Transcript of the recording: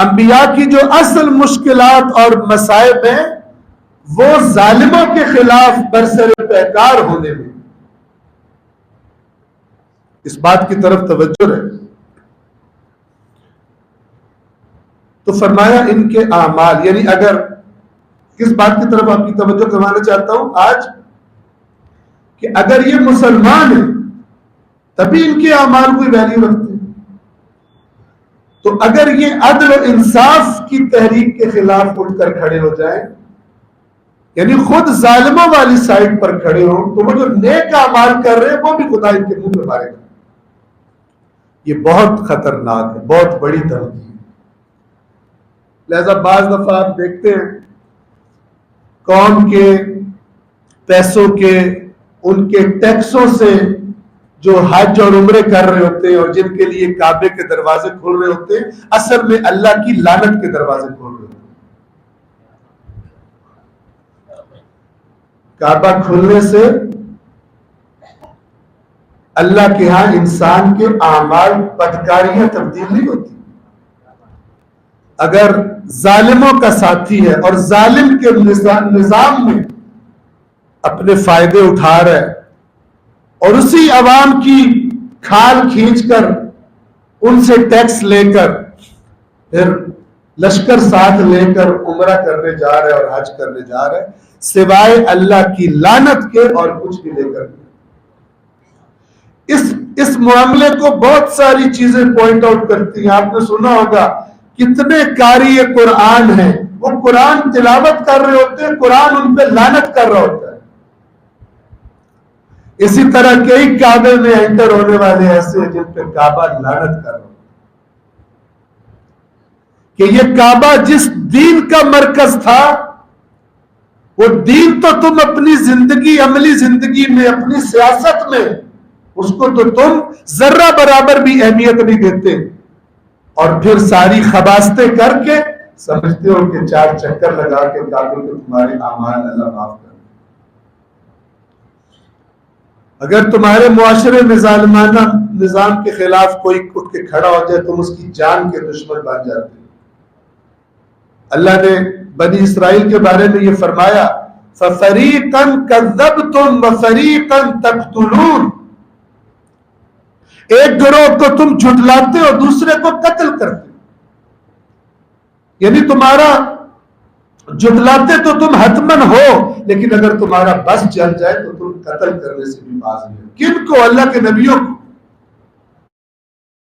انبیاء کی جو اصل مشکلات اور مصائب ہیں وہ ظالموں کے خلاف برسر پیکار ہونے میں، اس بات کی طرف توجہ ہے۔ تو فرمایا ان کے اعمال، یعنی اگر کس بات کی طرف آپ کی توجہ کروانا چاہتا ہوں آج، کہ اگر یہ مسلمان ہیں تبھی ان کے اعمال کوئی ویلیو رکھتے ہیں، تو اگر یہ عدل و انصاف کی تحریک کے خلاف اٹھ کر کھڑے ہو جائیں، یعنی خود ظالموں والی سائڈ پر کھڑے ہوں، تو وہ جو نیک اعمال کر رہے ہیں وہ بھی خدا ان کے منہ پہ مارے گا۔ یہ بہت خطرناک ہے، بہت بڑی دھمکی ہے۔ لہذا بعض دفعہ آپ دیکھتے ہیں قوم کے پیسوں کے، ان کے ٹیکسوں سے جو حج اور عمرے کر رہے ہوتے ہیں اور جن کے لیے کعبے کے دروازے کھول رہے ہوتے ہیں، اصل میں اللہ کی لعنت کے دروازے کھول رہے ہوتے ہیں۔ کعبہ کھلنے سے اللہ کے ہاں انسان کے اعمال بدکاریاں تبدیل نہیں ہوتی۔ اگر ظالموں کا ساتھی ہے اور ظالم کے نظام میں اپنے فائدے اٹھا رہا ہے اور اسی عوام کی کھال کھینچ کر ان سے ٹیکس لے کر پھر لشکر ساتھ لے کر عمرہ کرنے جا رہا ہے اور حج کرنے جا رہا ہے، سوائے اللہ کی لعنت کے اور کچھ بھی لے کر اس معاملے کو بہت ساری چیزیں پوائنٹ آؤٹ کرتی ہیں۔ آپ نے سنا ہوگا کتنے قاری قرآن ہیں، وہ قرآن تلاوت کر رہے ہوتے ہیں، قرآن ان پہ لعنت کر رہا ہوتا ہے۔ اسی طرح کئی کعبے میں انٹر ہونے والے ایسے ہیں جن پہ کعبہ لعنت کر رہا ہوتا ہے کہ یہ کعبہ جس دین کا مرکز تھا، وہ دین تو تم اپنی زندگی، عملی زندگی میں، اپنی سیاست میں اس کو تو تم ذرہ برابر بھی اہمیت نہیں دیتے، اور پھر ساری خباستیں کر کے سمجھتے ہو کہ چار چکر لگا کے کعبے کو تمہارے اعمال اللہ معاف کر۔ اگر تمہارے معاشرے میں ظالمانہ نظام کے خلاف کوئی اٹھ کے کھڑا ہو جائے تم اس کی جان کے دشمن بن جاتے۔ اللہ نے بنی اسرائیل کے بارے میں یہ فرمایا فَفَرِيقًا كَذَّبْتُمْ وَفَرِيقًا تَقْتُلُونَ، ایک گروہ کو تم جھٹلاتے اور دوسرے کو قتل کرتے، یعنی تمہارا جھٹلاتے تو تم حتمن ہو، لیکن اگر تمہارا بس چل جائے تو تم قتل کرنے سے بھی باز نہیں ہو۔ کن کو؟ اللہ کے نبیوں کو۔